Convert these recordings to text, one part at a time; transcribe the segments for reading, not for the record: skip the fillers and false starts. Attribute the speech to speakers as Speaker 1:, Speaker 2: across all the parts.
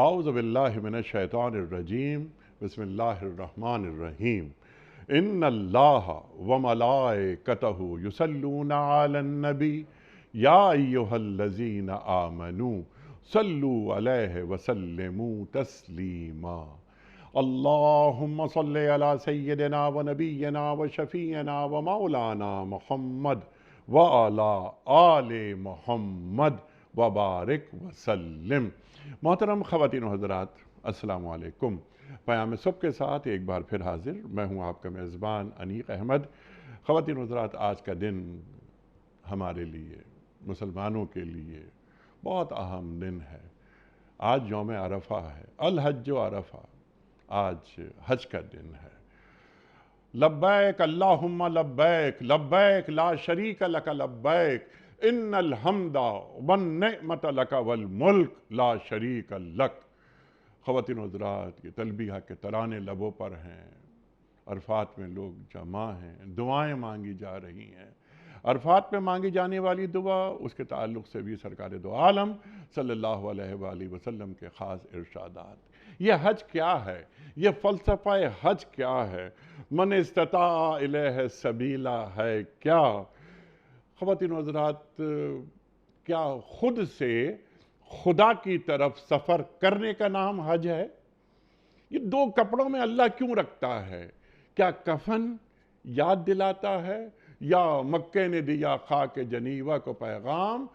Speaker 1: اعوذ باللہ من الشیطان الرجیم بسم اللہ الرحمن الرحیم ان اللہ وملائکتہ یصلون علی النبی یا ایہا الذین آمنوا صلوا علیہ وسلموا تسلیما اللہم صلی علی سیدنا و نبینا و شفیعنا و مولانا محمد وعلی آل محمد وبارک وسلم۔ محترم خواتین و حضرات، السلام علیکم۔ پیام صبح کے ساتھ ایک بار پھر حاضر میں ہوں آپ کا میزبان انیق احمد۔ خواتین و حضرات، آج کا دن ہمارے لیے، مسلمانوں کے لیے بہت اہم دن ہے۔ آج یوم عرفہ ہے، الحج و عرفہ، آج حج کا دن ہے۔ لبیک اللہم لبیک لبیک لا شریک لک لبیک ان الحمد والنعمت لک والملک لا شریک لک۔ خواتین و حضرات، یہ تلبیہ کے ترانے لبوں پر ہیں، عرفات میں لوگ جمع ہیں، دعائیں مانگی جا رہی ہیں۔ عرفات میں مانگی جانے والی دعا، اس کے تعلق سے بھی سرکار دو عالم صلی اللہ علیہ وآلہ وسلم کے خاص ارشادات۔ یہ حج کیا ہے؟ یہ فلسفہ حج کیا ہے؟ من استطاع الیہ سبیلا ہے کیا؟ خواتین و حضرات، کیا خود سے خدا کی طرف سفر کرنے کا نام حج ہے؟ یہ دو کپڑوں میں اللہ کیوں رکھتا ہے؟ کیا کفن یاد دلاتا ہے یا مکے نے دیا خاک جنیوہ کو پیغام؟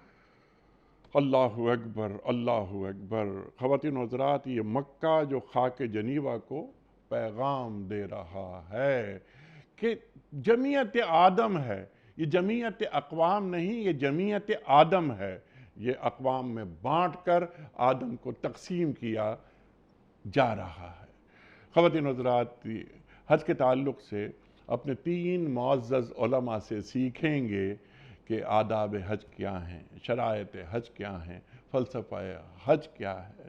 Speaker 1: اللہ اکبر، اللہ اکبر۔ خواتین و حضرات، یہ مکہ جو خاک جنیوہ کو پیغام دے رہا ہے کہ جمعیت آدم ہے، یہ جمعیت اقوام نہیں، یہ جمعیت آدم ہے۔ یہ اقوام میں بانٹ کر آدم کو تقسیم کیا جا رہا ہے۔ خواتین و حضرات، حج کے تعلق سے اپنے 3 معزز علماء سے سیکھیں گے کہ آداب حج کیا ہیں، شرائط حج کیا ہیں، فلسفہ حج کیا ہے۔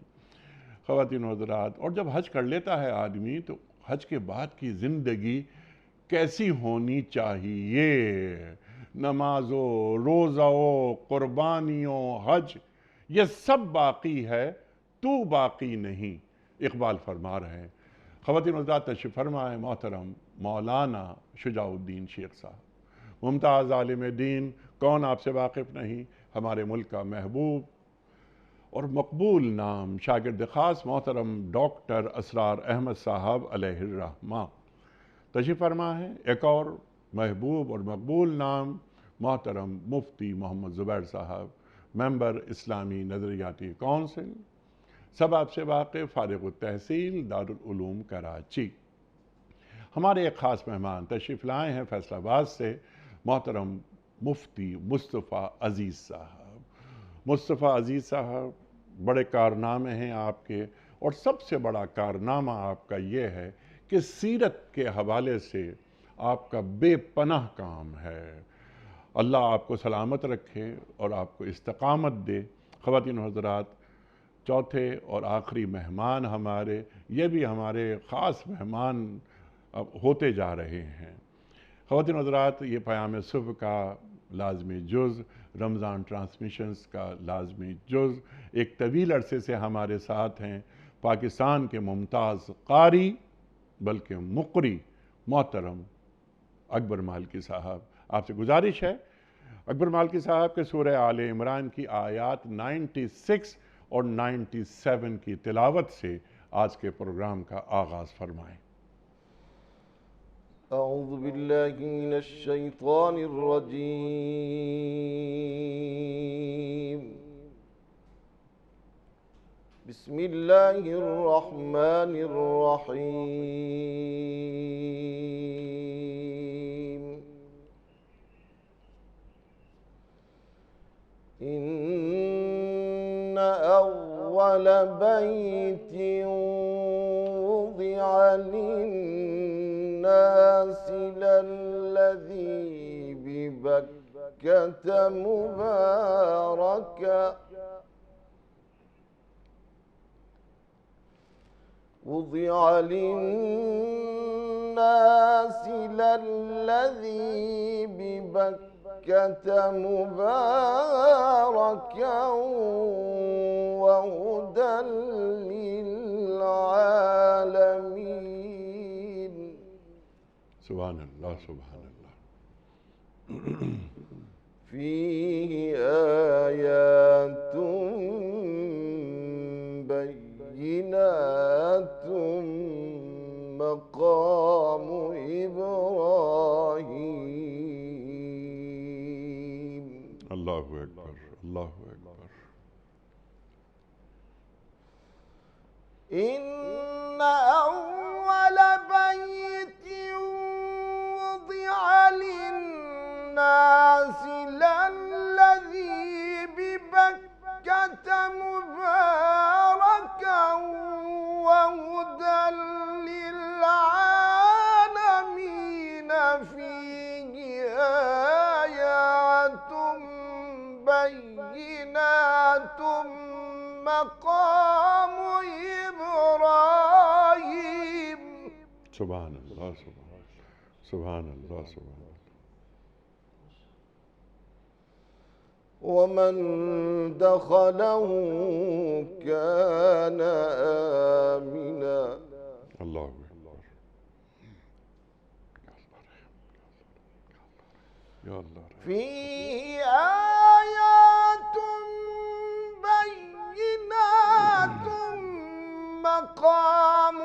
Speaker 1: خواتین و حضرات، اور جب حج کر لیتا ہے آدمی تو حج کے بعد کی زندگی کیسی ہونی چاہیے؟ نمازوں، روزوں، قربانیوں، حج، یہ سب باقی ہے، تو باقی نہیں، اقبال فرما رہے ہیں۔ خواتین و حضرات، تشریف فرمائیں محترم مولانا شجاع الدین شیخ صاحب، ممتاز عالم دین، کون آپ سے واقف نہیں، ہمارے ملک کا محبوب اور مقبول نام، شاگرد خاص محترم ڈاکٹر اسرار احمد صاحب علیہ الرحمہ تشریف فرما ہے۔ ایک اور محبوب اور مقبول نام، محترم مفتی محمد زبیر صاحب، ممبر اسلامی نظریاتی کونسل، سب آپ سے واقف، فارغ التحصیل دارالعلوم کراچی۔ ہمارے ایک خاص مہمان تشریف لائے ہیں فیصل آباد سے، محترم مفتی مصطفیٰ عزیز صاحب۔ مصطفیٰ عزیز صاحب، بڑے کارنامے ہیں آپ کے، اور سب سے بڑا کارنامہ آپ کا یہ ہے کہ سیرت کے حوالے سے آپ کا بے پناہ کام ہے۔ اللہ آپ کو سلامت رکھے اور آپ کو استقامت دے۔ خواتین و حضرات، چوتھے اور آخری مہمان ہمارے، یہ بھی ہمارے خاص مہمان اب ہوتے جا رہے ہیں۔ خواتین و حضرات، یہ پیام صبح کا لازمی جز، رمضان ٹرانسمیشنز کا لازمی جز، ایک طویل عرصے سے ہمارے ساتھ ہیں، پاکستان کے ممتاز قاری بلکہ مقری محترم اکبر مالکی صاحب۔ آپ سے گزارش ہے اکبر مالکی صاحب کے سورہ آل عمران کی آیات 96 اور 97 کی تلاوت سے آج کے پروگرام کا آغاز فرمائیں۔
Speaker 2: اعوذ باللہ من الشیطان الرجیم، بسم اللہ الرحمن الرحیم۔ ان اول بیت وضع للناس للذی ببکۃ مبارکا وضع للناس للذی ببکۃ ببكة مباركا وهدى للعالمين.
Speaker 1: سبحان اللہ سبحان اللہ.
Speaker 2: فيه آيات بينات مقام إبراهيم.
Speaker 1: اللہ اکبر اللہ اکبر.
Speaker 2: إن أول بيت وضع للناس للذي ببكة مباركا وهدى للعالمين. فيه آيات بينات مقام إبراهيم.
Speaker 1: سبحان اللہ سبحان سبحان اللہ سبحان اللہ.
Speaker 2: ومن دخله كان آمنا.
Speaker 1: اللہ اکبر. یا اللہ رحم.
Speaker 2: فيه آيات بينات مقام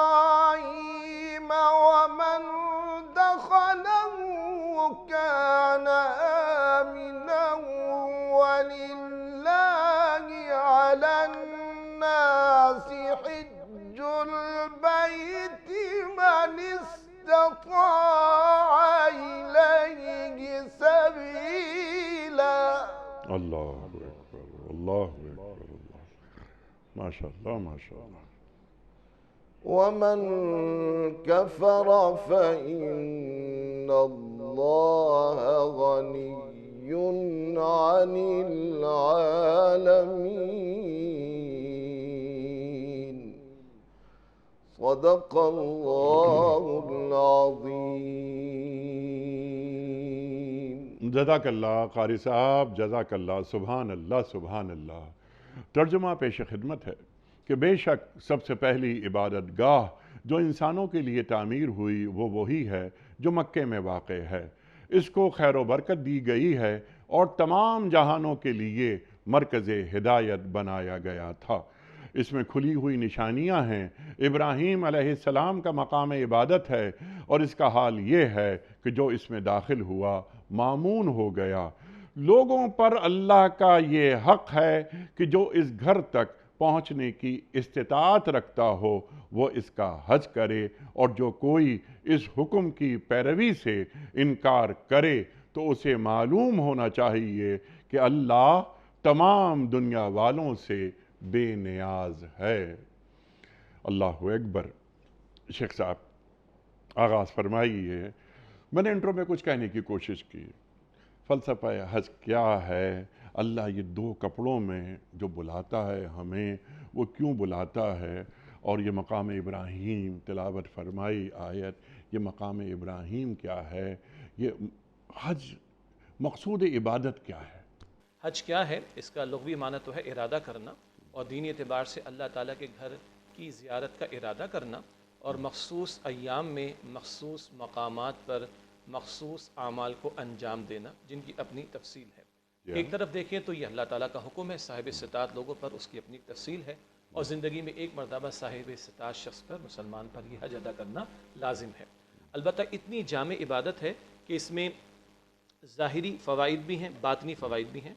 Speaker 2: إبراهيم ومن دخله كان آمنا ولله على الناس حج البيت من استطاع إليه سبيلا.
Speaker 1: اللہ اکبر اللہ اکبر اللہ. ماشاء اللہ ماشاء اللہ.
Speaker 2: ومن كفر فإن الله غني عن العالمين. صدق الله العظيم.
Speaker 1: جزاک اللہ قاری صاحب جزاک اللہ. سبحان اللہ سبحان اللہ. ترجمہ پیش خدمت ہے کہ بے شک سب سے پہلی عبادت گاہ جو انسانوں کے لیے تعمیر ہوئی وہ وہی ہے جو مکے میں واقع ہے. اس کو خیر و برکت دی گئی ہے اور تمام جہانوں کے لیے مرکز ہدایت بنایا گیا تھا. اس میں کھلی ہوئی نشانیاں ہیں. ابراہیم علیہ السلام کا مقام عبادت ہے اور اس کا حال یہ ہے کہ جو اس میں داخل ہوا مامون ہو گیا. لوگوں پر اللہ کا یہ حق ہے کہ جو اس گھر تک پہنچنے کی استطاعت رکھتا ہو وہ اس کا حج کرے اور جو کوئی اس حکم کی پیروی سے انکار کرے تو اسے معلوم ہونا چاہیے کہ اللہ تمام دنیا والوں سے بے نیاز ہے. اللہ اکبر. شیخ صاحب آغاز فرمائیے. میں نے انٹرو میں کچھ کہنے کی کوشش کی. فلسفہ حج کیا ہے؟ اللہ یہ دو کپڑوں میں جو بلاتا ہے ہمیں وہ کیوں بلاتا ہے؟ اور یہ مقام ابراہیم تلاوت فرمائی آیت، یہ مقام ابراہیم کیا ہے؟ یہ حج مقصود عبادت کیا ہے؟
Speaker 3: حج کیا ہے؟ اس کا لغوی معنی تو ہے ارادہ کرنا، اور دینی اعتبار سے اللہ تعالیٰ کے گھر کی زیارت کا ارادہ کرنا، اور مخصوص ایام میں مخصوص مقامات پر مخصوص اعمال کو انجام دینا جن کی اپنی تفصیل ہے. ایک طرف دیکھیں تو یہ اللہ تعالیٰ کا حکم ہے، صاحب استطاعت لوگوں پر اس کی اپنی تفصیل ہے، اور زندگی میں ایک مرتبہ صاحب استطاعت شخص پر مسلمان پر یہ حج ادا کرنا لازم ہے. البتہ اتنی جامع عبادت ہے کہ اس میں ظاہری فوائد بھی ہیں، باطنی فوائد بھی ہیں،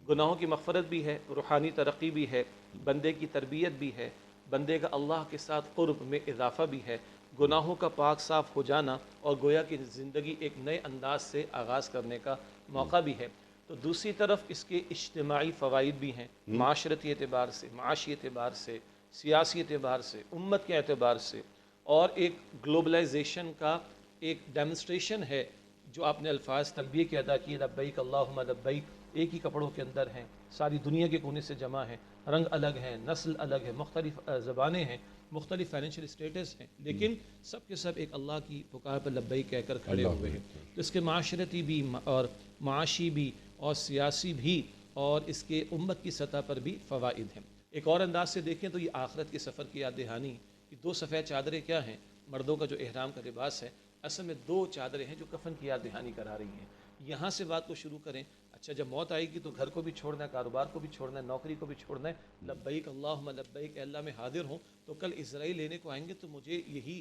Speaker 3: گناہوں کی مغفرت بھی ہے، روحانی ترقی بھی ہے، بندے کی تربیت بھی ہے، بندے کا اللہ کے ساتھ قرب میں اضافہ بھی ہے، گناہوں کا پاک صاف ہو جانا اور گویا کہ زندگی ایک نئے انداز سے آغاز کرنے کا موقع بھی ہے. تو دوسری طرف اس کے اجتماعی فوائد بھی ہیں، معاشرتی اعتبار سے، معاشی اعتبار سے، سیاسی اعتبار سے، امت کے اعتبار سے، اور ایک گلوبلائزیشن کا ایک ڈیمونسٹریشن ہے. جو آپ نے الفاظ تلبیہ کے ادا کیے، لبیک اللہم لبیک، ایک ہی کپڑوں کے اندر ہیں، ساری دنیا کے کونے سے جمع ہیں، رنگ الگ ہیں، نسل الگ ہے، مختلف زبانیں ہیں، مختلف فائنینشیل اسٹیٹس ہیں، لیکن سب کے سب ایک اللہ کی پکار پر لبیک کہہ کر کھڑے ہوئے ہیں. تو اس کے معاشرتی بھی اور معاشی بھی اور سیاسی بھی اور اس کے امت کی سطح پر بھی فوائد ہیں. ایک اور انداز سے دیکھیں تو یہ آخرت کے سفر کی یاد دہانی. یہ 2 سفید چادریں کیا ہیں؟ مردوں کا جو احرام کا لباس ہے، اصل میں 2 چادریں ہیں جو کفن کی یاد دہانی کرا رہی ہیں. یہاں سے بات کو شروع کریں. اچھا جب موت آئے گی تو گھر کو بھی چھوڑنا ہے، کاروبار کو بھی چھوڑنا ہے، نوکری کو بھی چھوڑنا ہے. لبیک اللہم لبیک، اے اللہ میں حاضر ہوں. تو کل اسرائیل لینے کو آئیں گے تو مجھے یہی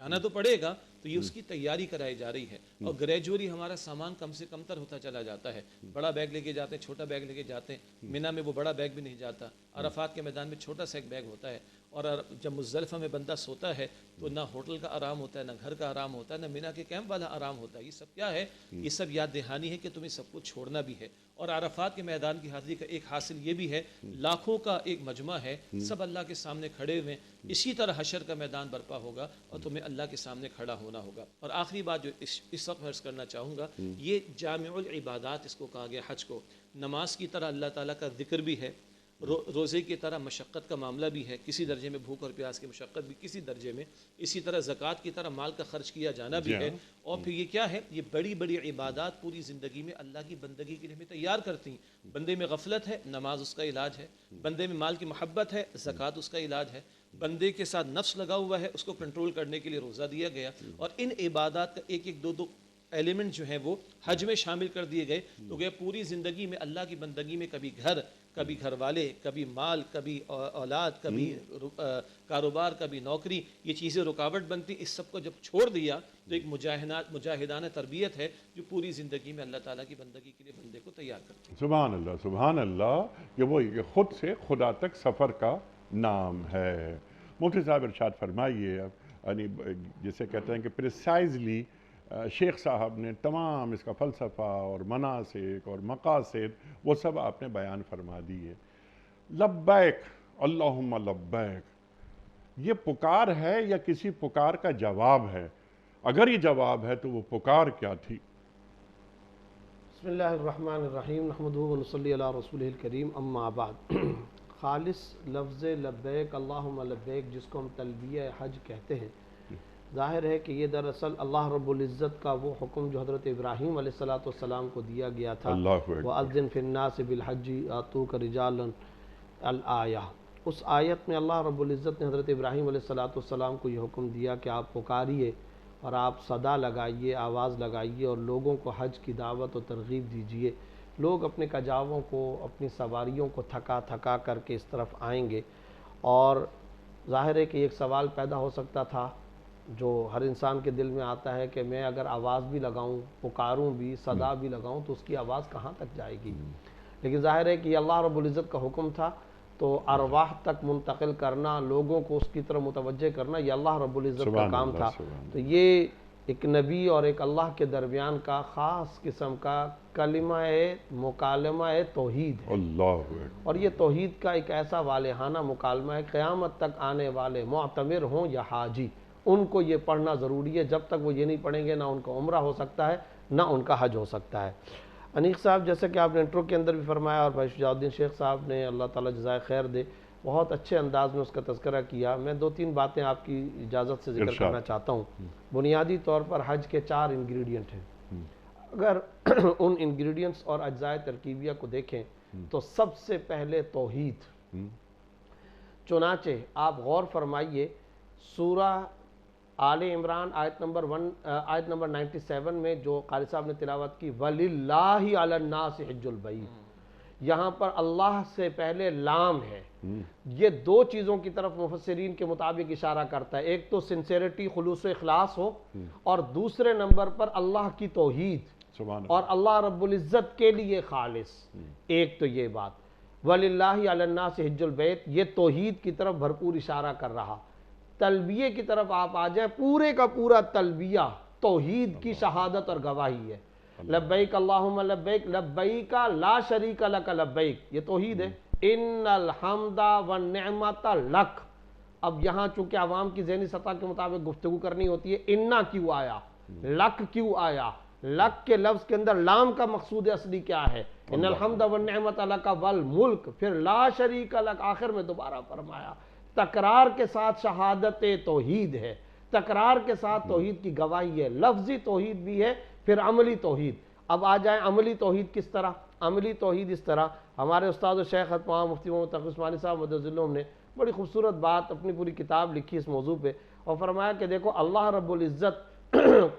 Speaker 3: جانا تو پڑے گا. تو یہ اس کی تیاری کرائی جا رہی ہے. اور گریجولی ہمارا سامان کم سے کم تر ہوتا چلا جاتا ہے. بڑا بیگ لے کے جاتے ہیں، چھوٹا بیگ لے کے جاتے ہیں. مینا میں وہ بڑا بیگ بھی نہیں جاتا. عرفات کے میدان میں چھوٹا سا ایک بیگ ہوتا ہے. اور جب مزدلفہ میں بندہ سوتا ہے تو نہ ہوٹل کا آرام ہوتا ہے، نہ گھر کا آرام ہوتا ہے، نہ مینا کے کیمپ والا آرام ہوتا ہے. یہ سب کیا ہے؟ یہ سب یاد دہانی ہے کہ تمہیں سب کچھ چھوڑنا بھی ہے. اور عرفات کے میدان کی حاضری کا ایک حاصل یہ بھی ہے، لاکھوں کا ایک مجمع ہے، سب اللہ کے سامنے کھڑے ہوئے. اسی طرح حشر کا میدان برپا ہوگا اور تمہیں اللہ کے سامنے کھڑا ہونا ہوگا. اور آخری بات جو اس وقت عرض کرنا چاہوں گا، یہ جامع العبادات اس کو کہا گیا. حج کو نماز کی طرح اللہ تعالیٰ کا ذکر بھی ہے، روزے کی طرح مشقت کا معاملہ بھی ہے، کسی درجے میں بھوک اور پیاس کی مشقت بھی کسی درجے میں، اسی طرح زکوٰۃ کی طرح مال کا خرچ کیا جانا بھی ہے. اور پھر یہ کیا ہے؟ یہ بڑی بڑی عبادات پوری زندگی میں اللہ کی بندگی کے لیے ہمیں تیار کرتی ہیں. بندے میں غفلت ہے، نماز اس کا علاج ہے. بندے میں مال کی محبت ہے، زکوٰۃ اس کا علاج ہے. بندے کے ساتھ نفس لگا ہوا ہے، اس کو کنٹرول کرنے کے لیے روزہ دیا گیا. اور ان عبادات کا ایک ایک 2 ایلیمنٹ جو ہیں وہ حج میں شامل کر دیے گئے. تو گیا پوری زندگی میں اللہ کی بندگی میں کبھی گھر، کبھی گھر والے، کبھی مال، کبھی اولاد، کبھی کاروبار، کبھی نوکری، یہ چیزیں رکاوٹ بنتی. اس سب کو جب چھوڑ دیا تو ایک مجاہدانہ تربیت ہے جو پوری زندگی میں اللہ تعالیٰ کی بندگی کے لیے بندے کو تیار کرتی ہے.
Speaker 1: سبحان اللہ، سبحان اللہ. یہ خود سے خدا تک سفر کا نام ہے. مفتی صاحب ارشاد فرمائیے. یعنی جسے کہتے ہیں کہ پریسائزلی شیخ صاحب نے تمام اس کا فلسفہ اور مناسک اور مقاصد وہ سب آپ نے بیان فرما دیے. لبیک اللہم لبیک، یہ پکار ہے یا کسی پکار کا جواب ہے؟ اگر یہ جواب ہے تو وہ پکار کیا تھی؟
Speaker 4: بسم اللہ الرحمن الرحیم، نحمدہ و نصلی علی رسولہ الکریم، اما بعد. خالص لفظ لبیک اللہم لبیک جس کو ہم تلبیہ حج کہتے ہیں، ظاہر ہے کہ یہ دراصل اللہ رب العزت کا وہ حکم جو حضرت ابراہیم علیہ السلام کو دیا گیا تھا، وَأَذِّن فِي النَّاسِ بِالْحَجِّ آتُوكَ رِجَالًا الآیہ. اس آیت میں اللہ رب العزت نے حضرت ابراہیم علیہ السلام کو یہ حکم دیا کہ آپ پکاریے اور آپ صدا لگائیے، آواز لگائیے اور لوگوں کو حج کی دعوت و ترغیب دیجیے. لوگ اپنے کجاووں کو، اپنی سواریوں کو تھکا کر کے اس طرف آئیں گے. اور ظاہر ہے کہ ایک سوال پیدا ہو سکتا تھا جو ہر انسان کے دل میں آتا ہے کہ میں اگر آواز بھی لگاؤں، پکاروں بھی، صدا بھی لگاؤں تو اس کی آواز کہاں تک جائے گی؟ لیکن ظاہر ہے کہ یہ اللہ رب العزت کا حکم تھا، تو ارواح تک منتقل کرنا، لوگوں کو اس کی طرف متوجہ کرنا، یہ اللہ رب العزت کا کام تھا. تو یہ ایک نبی اور ایک اللہ کے درمیان کا خاص قسم کا کلمہ مکالمہ توحید ہے. اور یہ توحید کا ایک ایسا والہانہ مکالمہ ہے، قیامت تک آنے والے معتمر ہوں یا حاجی، ان کو یہ پڑھنا ضروری ہے. جب تک وہ یہ نہیں پڑھیں گے نہ ان کا عمرہ ہو سکتا ہے، نہ ان کا حج ہو سکتا ہے. انیق صاحب، جیسے کہ آپ نے انٹرو کے اندر بھی فرمایا اور بھائی شجاع الدین شیخ صاحب نے اللہ تعالیٰ جزائے خیر دے بہت اچھے انداز میں اس کا تذکرہ کیا. میں 2-3 باتیں آپ کی اجازت سے ذکر کرنا چاہتا ہوں. بنیادی طور پر حج کے 4 انگریڈینٹ ہیں. اگر ان انگریڈینٹس اور اجزاء ترکیبیہ کو دیکھیں تو سب سے پہلے توحید. چنانچہ آپ غور فرمائیے، سورہ آل عمران آیت نمبر 97 میں جو قاری صاحب نے تلاوت کی، وَلِلَّهِ عَلَى النَّاسِ حِجُّ الْبَيْتِ، یہاں پر اللہ سے پہلے لام ہے. یہ 2 چیزوں کی طرف مفسرین کے مطابق اشارہ کرتا ہے. ایک تو سنسیریٹی، خلوص و اخلاص ہو، اور دوسرے نمبر پر اللہ کی توحید اور اللہ رب العزت کے لیے خالص. ایک تو یہ بات، وَلِلَّهِ عَلَى النَّاسِ حِجُّ الْبَيْتِ، یہ توحید کی طرف بھرپور اشارہ کر رہا. تلبیہ کی طرف آپ آ جائیں، پورے کا پورا تلبیہ توحید کی شہادت اور گواہی ہے. لبیک اللہم لبیک، لبیک لا شریک لک لبیک، یہ توحید ہے. ان الحمد والنعمت لک. اب یہاں چونکہ عوام کی ذہنی سطح کے مطابق گفتگو کرنی ہوتی ہے، انا کیوں آیا، لک کیوں آیا؟ لک کے لفظ کے اندر لام کا مقصود اصلی کیا ہے؟ ان الحمد والنعمت لک والملک. پھر لا شریک لک آخر میں دوبارہ فرمایا. تکرار کے ساتھ شہادت توحید ہے، تکرار کے ساتھ توحید کی گواہی ہے، لفظی توحید بھی ہے، پھر عملی توحید۔ اب آ جائیں عملی توحید کس طرح؟ عملی توحید اس طرح، ہمارے استاد و شیخ محمد مفتی محمد تقی عثمانی صاحب مدد ظلم نے بڑی خوبصورت بات اپنی پوری کتاب لکھی اس موضوع پہ، اور فرمایا کہ دیکھو اللہ رب العزت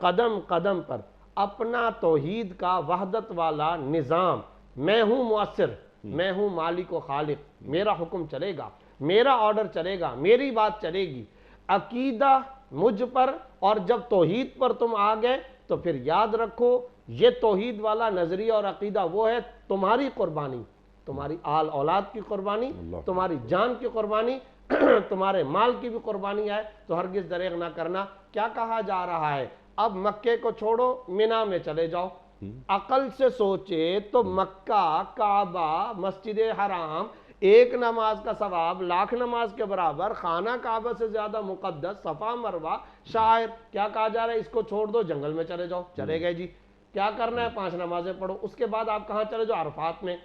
Speaker 4: قدم قدم پر اپنا توحید کا وحدت والا نظام، میں ہوں مؤثر، میں ہوں مالک و خالق، میرا حکم چلے گا، میرا آرڈر چلے گا، میری بات چلے گی، عقیدہ مجھ پر، اور جب توحید پر تم آ گئے تو پھر یاد رکھو یہ توحید والا نظریہ اور عقیدہ وہ ہے تمہاری قربانی، تمہاری آل اولاد کی قربانی، تمہاری جان کی قربانی، تمہارے مال کی بھی قربانی ہے، تو ہرگز دریغ نہ کرنا۔ کیا کہا جا رہا ہے؟ اب مکے کو چھوڑو، مینا میں چلے جاؤ۔ عقل سے سوچے تو مکہ، کعبہ، مسجد حرام، ایک نماز کا ثواب لاکھ نماز کے برابر، خانہ کعبہ سے زیادہ مقدس، صفا مروہ، شاعر، کیا کہا جا رہا ہے؟ اس کو چھوڑ دو، جنگل میں چلے جاؤ۔ چلے گئے جی، کیا کرنا ہے؟ 5 نمازیں پڑھو۔ اس کے بعد آپ کہاں چلے جاؤ؟ عرفات میں۔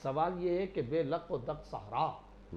Speaker 4: سوال یہ ہے کہ بے لق و دق صحرا،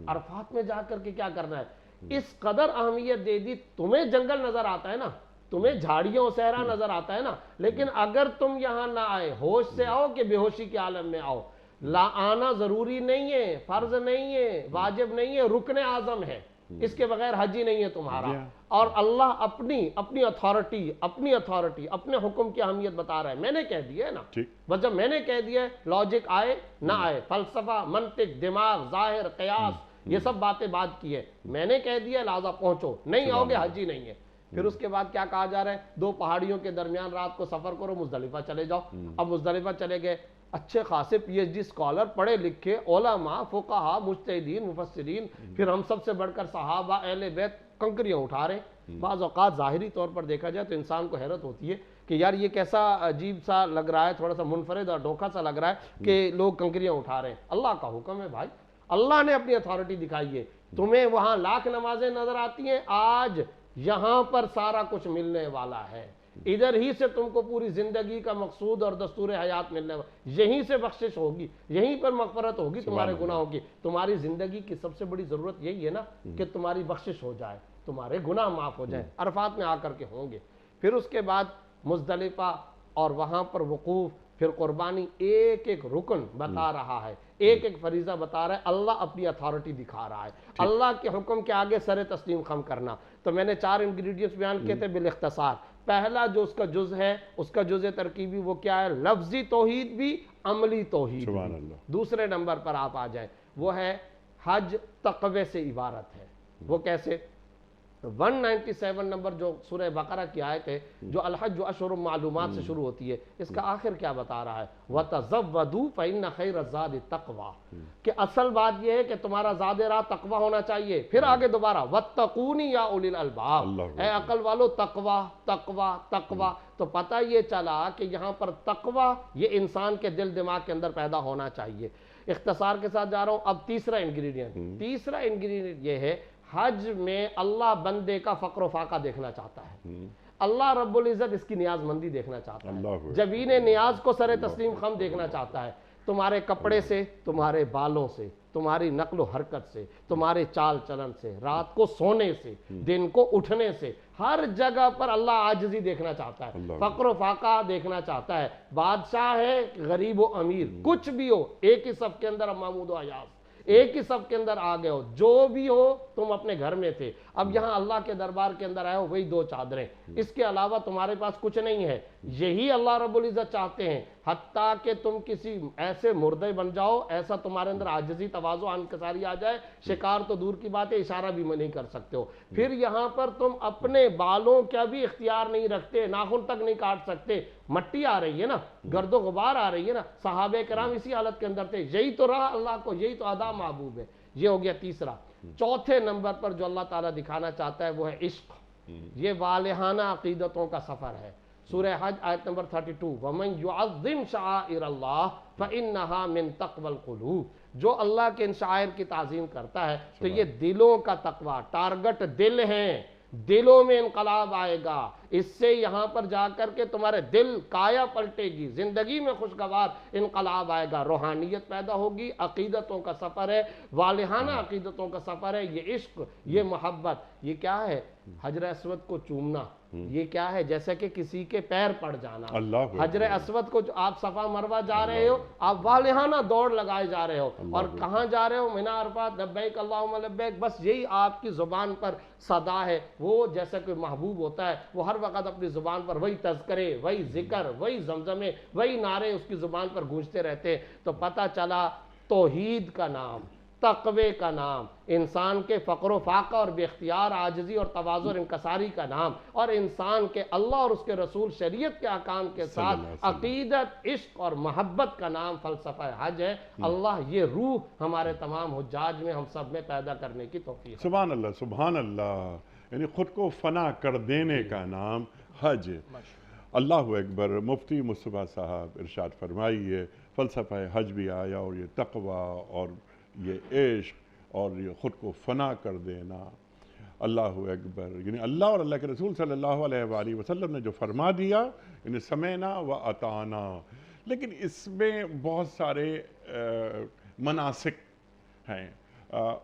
Speaker 4: عرفات میں جا کر کے کیا کرنا ہے؟ اس قدر اہمیت دے دی، تمہیں جنگل نظر آتا ہے نا، تمہیں جھاڑیوں صحرا نظر آتا ہے نا، لیکن اگر تم یہاں نہ آئے، ہوش سے آؤ کہ بے ہوشی کے عالم میں آؤ، لا آنا ضروری نہیں ہے، فرض نہیں ہے، واجب نہیں ہے، رکن اعظم ہے، اس کے بغیر حج ہی نہیں ہے تمہارا۔ اور اللہ اپنی اتھارٹی، اپنے حکم کی اہمیت بتا رہا ہے۔ میں نے کہہ دیا ہے نا، بس جب میں نے کہہ دیا ہے، لاجک آئے نہ آئے، فلسفہ، منطق، دماغ، ظاہر، قیاس، یہ سب باتیں بات کی ہے، میں نے کہہ دیا لہذا پہنچو، نہیں آؤ گے حج ہی نہیں ہے۔ پھر اس کے بعد کیا کہا جا رہا ہے؟ 2 پہاڑیوں کے درمیان رات کو سفر کرو، مزدلفہ چلے جاؤ۔ اب مزدلفہ چلے گئے، اچھے خاصے پی ایچ ڈی اسکالر، پڑھے لکھے علماء، فقہاء، مجتہدین، مفسرین، پھر ہم سب سے بڑھ کر صحابہ، اہل بیت کنکریاں اٹھا رہے ہیں۔ بعض اوقات ظاہری طور پر دیکھا جائے تو انسان کو حیرت ہوتی ہے کہ یار یہ کیسا عجیب سا لگ رہا ہے، تھوڑا سا منفرد اور ڈھوکا سا لگ رہا ہے کہ لوگ کنکریاں اٹھا رہے ہیں۔ اللہ کا حکم ہے بھائی، اللہ نے اپنی اتھارٹی دکھائی ہے۔ تمہیں وہاں لاکھ نمازیں نظر آتی ہیں، آج یہاں پر سارا کچھ ملنے والا ہے، ادھر ہی سے تم کو پوری زندگی کا مقصود اور دستور حیات ملنے والا، یہیں سے بخشش ہوگی، یہیں پر مغفرت ہوگی تمہارے گناہوں کی۔ تمہاری زندگی کی سب سے بڑی ضرورت یہی ہے نا کہ تمہاری بخشش ہو جائے، تمہارے گناہ معاف ہو جائیں، عرفات میں آ کر کے ہوں گے۔ پھر اس کے بعد مزدلفہ اور وہاں پر وقوف، پھر قربانی، ایک ایک رکن بتا رہا ہے، ایک ایک فریضہ بتا رہا ہے، اللہ اپنی اتھارٹی دکھا رہا ہے۔ اللہ کے حکم کے آگے سر تسلیم خم کرنا۔ تو میں نے 4 انگریڈینٹس بیان کیے تھے بالاختصار۔ پہلا جو اس کا جز ہے، اس کا جز ترکیبی وہ کیا ہے؟ لفظی توحید بھی، عملی توحید بھی۔ دوسرے نمبر پر آپ آ جائیں، وہ ہے حج تقوی سے عبارت ہے۔ وہ کیسے؟ 197 نمبر جو سورہ بقرہ کی آیت ہے، جو الحج اشہر معلومات سے شروع ہوتی ہے، اس کا آخر کیا بتا رہا ہے؟ وَتَزَوَّدُوا فَإِنَّ خَيْرَ الزَّادِ التَّقْوَىٰ، کہ اصل بات یہ ہے کہ تمہارا زاد راہ تقوی ہونا چاہیے۔ پھر آگے دوبارہ وَاتَّقُونِ يَا أُولِي الْأَلْبَابِ، اے عقل والو تقوی تقوی تقوی۔ تو پتہ یہ چلا کہ یہاں پر تقوی یہ انسان کے دل دماغ کے اندر پیدا ہونا چاہیے۔ اختصار کے ساتھ جا رہا ہوں، اب تیسرا انگریڈینٹ یہ ہے، حج میں اللہ بندے کا فقر و فاقہ دیکھنا چاہتا ہے، اللہ رب العزت اس کی نیاز مندی دیکھنا چاہتا ہے، جبین نیاز کو سر تسلیم خم دیکھنا چاہتا ہے۔ تمہارے کپڑے سے، تمہارے بالوں سے، تمہاری نقل و حرکت سے، تمہارے چال چلن سے، رات کو سونے سے، دن کو اٹھنے سے، ہر جگہ پر اللہ عاجزی دیکھنا چاہتا ہے، فقر و فاقہ دیکھنا چاہتا ہے۔ بادشاہ ہے، غریب و امیر، کچھ بھی ہو، ایک ہی صف کے اندر محمود و عیاض، ایک ہی صف کے اندر آ گئے ہو، جو بھی ہو تم اپنے گھر میں تھے، اب یہاں اللہ کے دربار کے اندر آئے ہو، وہی 2 چادریں، اس کے علاوہ تمہارے پاس کچھ نہیں ہے۔ یہی اللہ رب العزت چاہتے ہیں، حتیٰ کہ تم کسی ایسے مردے بن جاؤ، ایسا تمہارے اندر عاجزی، تواضع، انکساری آ جائے، شکار تو دور کی بات ہے، اشارہ بھی نہیں کر سکتے ہو۔ پھر یہاں پر تم اپنے بالوں کا بھی اختیار نہیں رکھتے، ناخن تک نہیں کاٹ سکتے، مٹی آ رہی ہے نا، گرد و غبار آ رہی ہے نا، صحابہ کرام اسی حالت کے اندر تھے۔ یہی تو رہا اللہ کو، یہی تو ادا محبوب ہے۔ یہ ہو گیا تیسرا۔ چوتھے نمبر پر جو اللہ تعالیٰ دکھانا چاہتا ہے وہ ہے عشق، یہ والہانہ عقیدتوں کا سفر ہے۔ سورہ حج آیت نمبر 32، وَمَنْ يُعَظِّمْ شَعَائِرَ اللَّهِ فَإِنَّهَا مِنْ تَقْوَى الْقُلُوبِ، جو اللہ کے ان شعائر کی تعظیم کرتا ہے تو یہ دلوں کا تقوی، ٹارگٹ دل ہیں، دلوں میں انقلاب آئے گا، اس سے یہاں پر جا کر کے تمہارے دل کایا پلٹے گی، زندگی میں خوشگوار انقلاب آئے گا، روحانیت پیدا ہوگی۔ عقیدتوں کا سفر ہے، والہانہ عقیدتوں کا سفر ہے، یہ عشق، یہ محبت، یہ کیا ہے؟ حجر اسود کو چومنا، یہ کیا ہے؟ جیسے کہ کسی کے پیر پڑ جانا۔
Speaker 1: اللہ
Speaker 4: حجر اسود کو آپ صفا مروہ جا رہے ہو، آپ والہانہ دوڑ لگائے جا رہے ہو، اور کہاں جا رہے ہو؟ منی عرفات، لبیک اللہم لبیک، بس یہی آپ کی زبان پر صدا ہے۔ وہ جیسا کہ محبوب ہوتا ہے، وہ ہر وقت اپنی زبان پر وہی تذکرے، وہی ذکر، وہی زمزمے، وہی نعرے اس کی زبان پر گونجتے رہتے۔ تو پتہ چلا توحید کا نام، تقوی کا نام، انسان کے فقر و فاقہ اور بے اختیار عاجزی اور تواضع اور انکساری کا نام، اور انسان کے اللہ اور اس کے رسول شریعت کے احکام کے ساتھ عقیدت، عشق اور محبت کا نام فلسفہ حج ہے۔ اللہ یہ روح ہمارے تمام حجاج میں، ہم سب میں پیدا کرنے کی توفیق۔
Speaker 1: سبحان اللہ، سبحان اللہ، یعنی خود کو فنا کر دینے کا نام حج۔ اللہ اکبر۔ مفتی مصطفیٰ صاحب ارشاد فرمائیے، فلسفہ حج بھی آیا، اور یہ تقوی اور یہ عشق اور یہ خود کو فنا کر دینا۔ اللہ اکبر، یعنی اللہ اور اللہ کے رسول صلی اللہ علیہ وآلہ وسلم نے جو فرما دیا، یعنی سمعنا و اطعنا، لیکن اس میں بہت سارے مناسک ہیں۔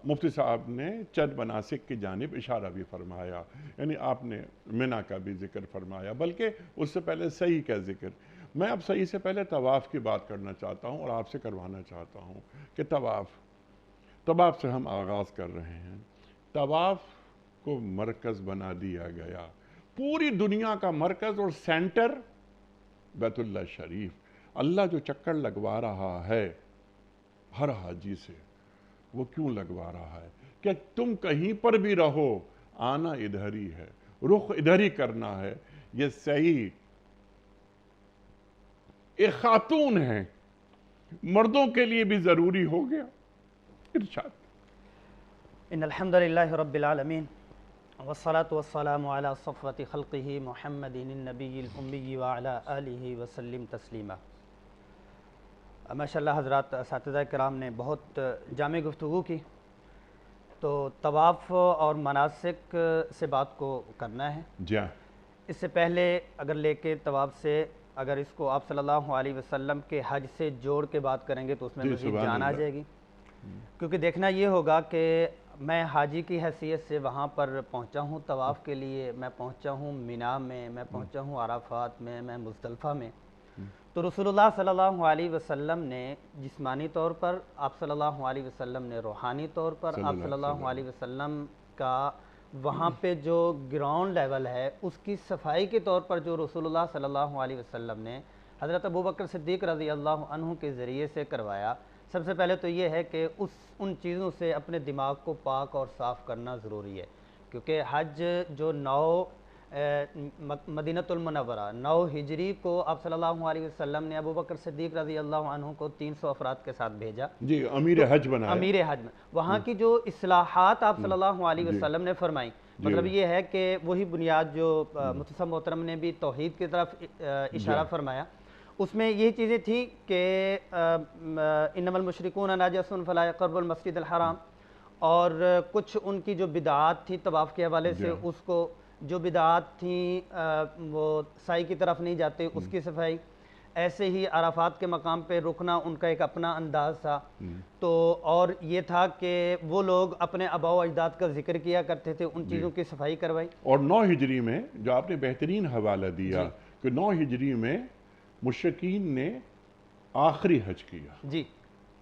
Speaker 1: مفتی صاحب نے چند مناسک کی جانب اشارہ بھی فرمایا، یعنی آپ نے منی کا بھی ذکر فرمایا، بلکہ اس سے پہلے صحیح کا ذکر۔ میں اب صحیح سے پہلے طواف کی بات کرنا چاہتا ہوں اور آپ سے کروانا چاہتا ہوں کہ طواف سے ہم آغاز کر رہے ہیں۔ طواف کو مرکز بنا دیا گیا، پوری دنیا کا مرکز اور سینٹر بیت اللہ شریف۔ اللہ جو چکر لگوا رہا ہے ہر حاجی سے، وہ کیوں لگوا رہا ہے؟ کہ تم کہیں پر بھی رہو، آنا ادھر ہی ہے، رخ ادھر ہی کرنا ہے۔ یہ صحیح ایک خاتون ہے، مردوں کے لیے بھی ضروری ہو گیا۔ ارشاد۔
Speaker 5: ان الحمد للہ رب العالمین، والصلاة والسلام علی صفوة خلقہ محمد النبی الامی وعلی آلہ وسلم تسلیما۔ ماشاءاللہ حضرات اساتذہ کرام نے بہت جامع گفتگو کی، تو طواف اور مناسک سے بات کو کرنا ہے۔
Speaker 1: جی ہاں۔
Speaker 5: اس سے پہلے اگر لے کے طواف سے، اگر اس کو آپ صلی اللہ علیہ وسلم کے حج سے جوڑ کے بات کریں گے تو اس میں مزید جان آ جائے گی، کیونکہ دیکھنا یہ ہوگا کہ میں حاجی کی حیثیت سے وہاں پر پہنچا ہوں طواف کے لیے، میں پہنچا ہوں منی میں پہنچا ہوں عرفات میں مزدلفہ میں۔ تو رسول اللہ صلی اللہ علیہ وسلم نے جسمانی طور پر، آپ صلی اللہ علیہ وسلم نے روحانی طور پر، آپ صلی اللہ علیہ وسلم کا وہاں پہ جو گراؤنڈ لیول ہے اس کی صفائی کے طور پر جو رسول اللہ صلی اللہ علیہ وسلم نے حضرت ابوبکر صدیق رضی اللہ عنہ کے ذریعے سے کروایا۔ سب سے پہلے تو یہ ہے کہ ان چیزوں سے اپنے دماغ کو پاک اور صاف کرنا ضروری ہے، کیونکہ حج جو 9 مدینۃ المنورہ 9 ہجری کو آپ صلی اللہ علیہ وسلم نے ابوبکر صدیق رضی اللہ عنہ کو 300 افراد کے ساتھ بھیجا،
Speaker 1: جی امیر حج بنایا،
Speaker 5: امیر حج میں وہاں کی جو اصلاحات آپ صلی اللہ علیہ وسلم نے فرمائی، مطلب یہ ہے کہ وہی بنیاد جو مفتی محترم نے بھی توحید کی طرف اشارہ فرمایا، اس میں یہی چیزیں تھیں کہ انما المشرکون نجس فلا یقربوا المسجد الحرام، اور کچھ ان کی جو بدعات تھی طواف کے حوالے سے، اس کو جو بدعات تھیں وہ سائی کی طرف نہیں جاتے، اس کی صفائی، ایسے ہی عرفات کے مقام پہ رکنا ان کا ایک اپنا انداز تھا، تو اور یہ تھا کہ وہ لوگ اپنے آباء و اجداد کا ذکر کیا کرتے تھے، ان چیزوں کی صفائی کروائی۔
Speaker 1: اور 9 ہجری میں جو آپ نے بہترین حوالہ دیا کہ 9 ہجری میں مشرکین نے آخری حج کیا،
Speaker 5: جی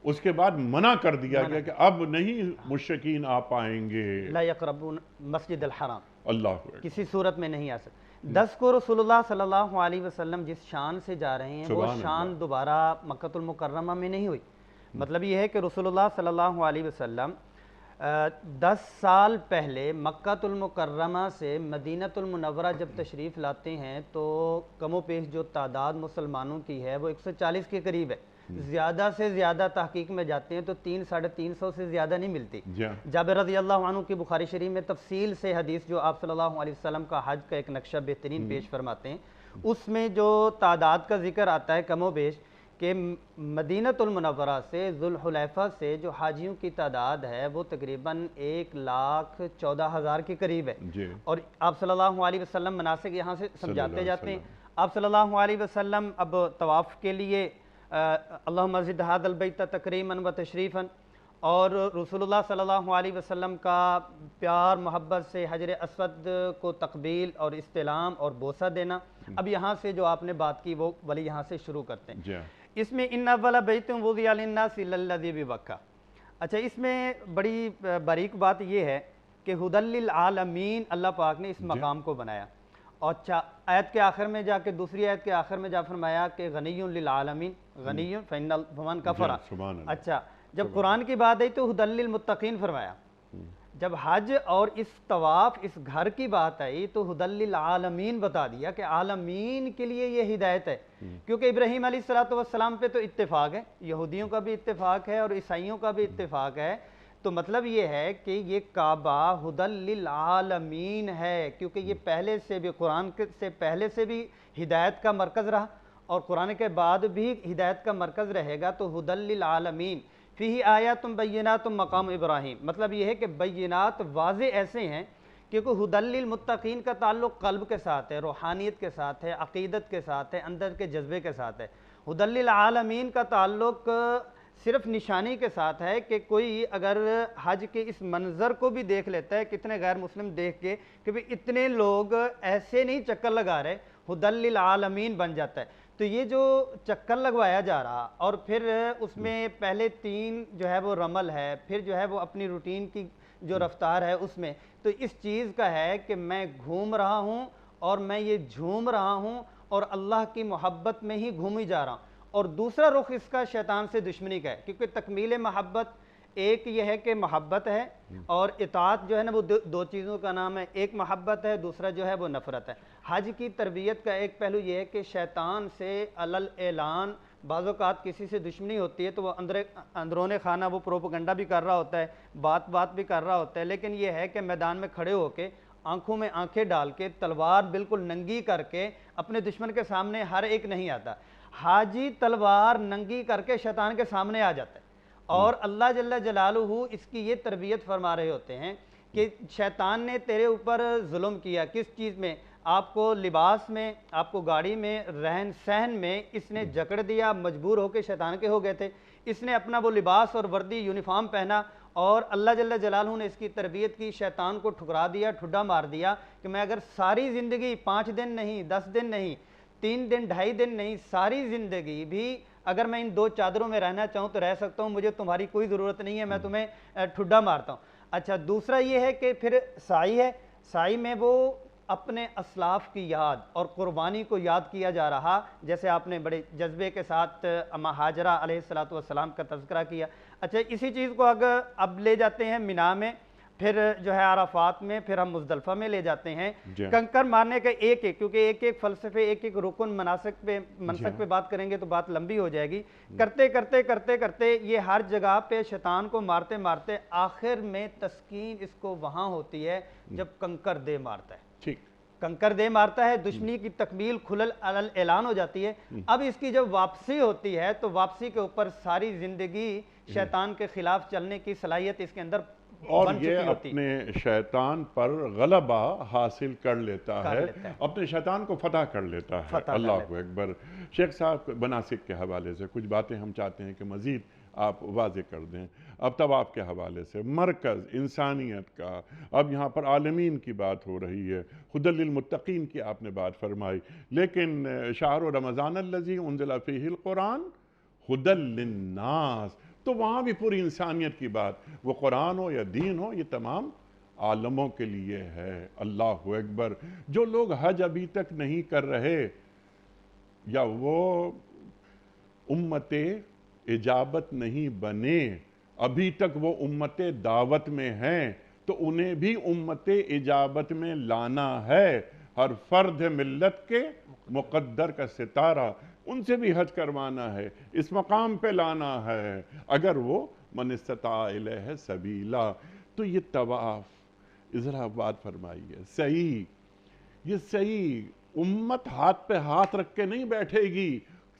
Speaker 1: اس کے بعد منع کر دیا گیا کہ اب نہیں مشرکین آ پائیں گے،
Speaker 5: لا یقربون مسجد الحرام،
Speaker 1: اللہ اکبر،
Speaker 5: کسی صورت میں نہیں آ سکتے۔ 10 کو رسول اللہ صلی اللہ علیہ وسلم جس شان سے جا رہے ہیں وہ شان دوبارہ مکہ المکرمہ میں نہیں ہوئی۔ مطلب یہ ہے کہ رسول اللہ صلی اللہ علیہ وسلم 10 سال پہلے مکہ المکرمہ سے مدینہ المنورہ جب تشریف لاتے ہیں تو کم و بیش جو تعداد مسلمانوں کی ہے وہ 140 کے قریب ہے، زیادہ سے زیادہ تحقیق میں جاتے ہیں تو 300-350 سے زیادہ نہیں ملتی۔ جابر رضی اللہ عنہ کی بخاری شریف میں تفصیل سے حدیث جو آپ صلی اللہ علیہ وسلم کا حج کا ایک نقشہ بہترین پیش فرماتے ہیں، اس میں جو تعداد کا ذکر آتا ہے کم و بیش کہ مدینۃ المنورہ سے ذوالحلیفہ سے جو حاجیوں کی تعداد ہے وہ تقریباً 1,14,000 کے قریب ہے
Speaker 1: جی
Speaker 5: اور آپ صلی اللہ علیہ وسلم مناسک یہاں سے سمجھاتے جاتے ہیں. آپ صلی اللہ علیہ وسلم اب طواف کے لیے اللہم زد ھذا البیت تکریما و تشریفا، اور رسول اللہ صلی اللہ علیہ وسلم کا پیار محبت سے حجر اسود کو تقبیل اور استلام اور بوسہ دینا. اب یہاں سے جو آپ نے بات کی وہ ولی یہاں سے شروع کرتے ہیں.
Speaker 1: جی
Speaker 5: اس میں ان اول بیت وضع للناس للذی ببکہ. اچھا، اس میں بڑی باریک بات یہ ہے کہ ھدی للعالمین اللہ پاک نے اس مقام کو بنایا. اور آیت کے آخر میں جا کے دوسری آیت کے آخر میں جا فرمایا کہ غنی للعالمین، غنی فمن کفر. اچھا، جب قرآن کی بات آئی تو ھدی للمتقین فرمایا. جب حج اور اس طواف اس گھر کی بات آئی تو ھدی للعالمین بتا دیا کہ عالمین کے لیے یہ ہدایت ہے. کیونکہ ابراہیم علیہ السلام پہ تو اتفاق ہے، یہودیوں کا بھی اتفاق ہے اور عیسائیوں کا بھی اتفاق ہے. تو مطلب یہ ہے کہ یہ کعبہ ھدی للعالمین ہے، کیونکہ یہ پہلے سے بھی قرآن سے پہلے سے بھی ہدایت کا مرکز رہا اور قرآن کے بعد بھی ہدایت کا مرکز رہے گا. تو ھدی للعالمین فیہ آیات بینات مقام ابراہیم، مطلب یہ ہے کہ بینات واضح ایسے ہیں کیونکہ ھدی للمتقین کا تعلق قلب کے ساتھ ہے، روحانیت کے ساتھ ہے، عقیدت کے ساتھ ہے، اندر کے جذبے کے ساتھ ہے. ھدی للعالمین کا تعلق صرف نشانی کے ساتھ ہے کہ کوئی اگر حج کے اس منظر کو بھی دیکھ لیتا ہے، کتنے غیر مسلم دیکھ کے کہ بھی اتنے لوگ ایسے نہیں چکر لگا رہے، ھدی للعالمین بن جاتا ہے. تو یہ جو چکر لگوایا جا رہا اور پھر اس میں پہلے 3 جو ہے وہ رمل ہے، پھر جو ہے وہ اپنی روٹین کی جو رفتار ہے اس میں، تو اس چیز کا ہے کہ میں گھوم رہا ہوں اور میں یہ جھوم رہا ہوں اور اللہ کی محبت میں ہی گھومی جا رہا ہوں. اور دوسرا رخ اس کا شیطان سے دشمنی کا ہے، کیونکہ تکمیل محبت ایک یہ ہے کہ محبت ہے اور اطاعت جو ہے نا وہ 2 چیزوں کا نام ہے، ایک محبت ہے، دوسرا جو ہے وہ نفرت ہے. حج کی تربیت کا ایک پہلو یہ ہے کہ شیطان سے علل اعلان بعض اوقات کسی سے دشمنی ہوتی ہے تو وہ اندرون خانہ وہ پروپگنڈا بھی کر رہا ہوتا ہے، بات بھی کر رہا ہوتا ہے، لیکن یہ ہے کہ میدان میں کھڑے ہو کے آنکھوں میں آنکھیں ڈال کے تلوار بالکل ننگی کر کے اپنے دشمن کے سامنے ہر ایک نہیں آتا. حاجی تلوار ننگی کر کے شیطان کے سامنے آ جاتا ہے اور اللہ جل جلالہ اس کی یہ تربیت فرما رہے ہوتے ہیں کہ شیطان نے تیرے اوپر ظلم کیا. کس چیز میں؟ آپ کو لباس میں، آپ کو گاڑی میں، رہن سہن میں اس نے جکڑ دیا، مجبور ہو کے شیطان کے ہو گئے تھے. اس نے اپنا وہ لباس اور وردی یونیفارم پہنا اور اللہ جل جلالہ نے اس کی تربیت کی، شیطان کو ٹھکرا دیا، ٹھڈا مار دیا کہ میں اگر ساری زندگی 5 دن نہیں، 10 دن نہیں، 3 دن 2.5 دن نہیں، ساری زندگی بھی اگر میں ان 2 چادروں میں رہنا چاہوں تو رہ سکتا ہوں، مجھے تمہاری کوئی ضرورت نہیں ہے، میں تمہیں ٹھڈا مارتا ہوں. اچھا، دوسرا یہ ہے کہ پھر سعی ہے، سعی میں وہ اپنے اسلاف کی یاد اور قربانی کو یاد کیا جا رہا، جیسے آپ نے بڑے جذبے کے ساتھ اما ہاجرہ علیہ السلام کا تذکرہ کیا. اچھا، اسی چیز کو اگر اب لے جاتے ہیں مینا میں، پھر جو ہے عرفات میں، پھر ہم مزدلفہ میں لے جاتے ہیں. کنکر مارنے کا ایک کیونکہ ایک فلسفے، ایک رکن منسک پہ بات کریں گے تو بات لمبی ہو جائے گی. کرتے یہ ہر جگہ پہ شیطان کو مارتے مارتے آخر میں تسکین اس کو وہاں ہوتی ہے جب کنکر دے مارتا ہے. کنکر دے مارتا ہے، دشمنی کی تکمیل کھلل اعلان ہو جاتی ہے. اب اس کی جب واپسی ہوتی ہے تو واپسی کے اوپر ساری زندگی شیطان کے خلاف چلنے کی صلاحیت اس کے اندر
Speaker 1: اور یہ اپنے شیطان پر غلبہ حاصل کر لیتا ہے، اپنے شیطان کو فتح کر لیتا ہے. اللہ اکبر. شیخ صاحب، مناسک کے حوالے سے کچھ باتیں ہم چاہتے ہیں کہ مزید آپ واضح کر دیں. اب طواف کے حوالے سے مرکز انسانیت کا، اب یہاں پر عالمین کی بات ہو رہی ہے، ھدی للمتقین کی آپ نے بات فرمائی، لیکن شہر رمضان الذی انزل فیہ القرآن ھدی للناس، تو وہاں بھی پوری انسانیت کی بات، وہ قرآن ہو یا دین ہو، یہ تمام عالموں کے لیے ہے. اللہ اکبر. جو لوگ حج ابھی تک نہیں کر رہے یا وہ امت اجابت نہیں بنے، ابھی تک وہ امت دعوت میں ہیں، تو انہیں بھی امت اجابت میں لانا ہے. ہر فرد ملت کے مقدر کا ستارہ، ان سے بھی حج کروانا ہے، اس مقام پہ لانا ہے اگر وہ من استطاع الیہ سبیلا. تو یہ طواف ذرا بات فرمائیے، صحیح، یہ صحیح امت ہاتھ پہ ہاتھ رکھ کے نہیں بیٹھے گی،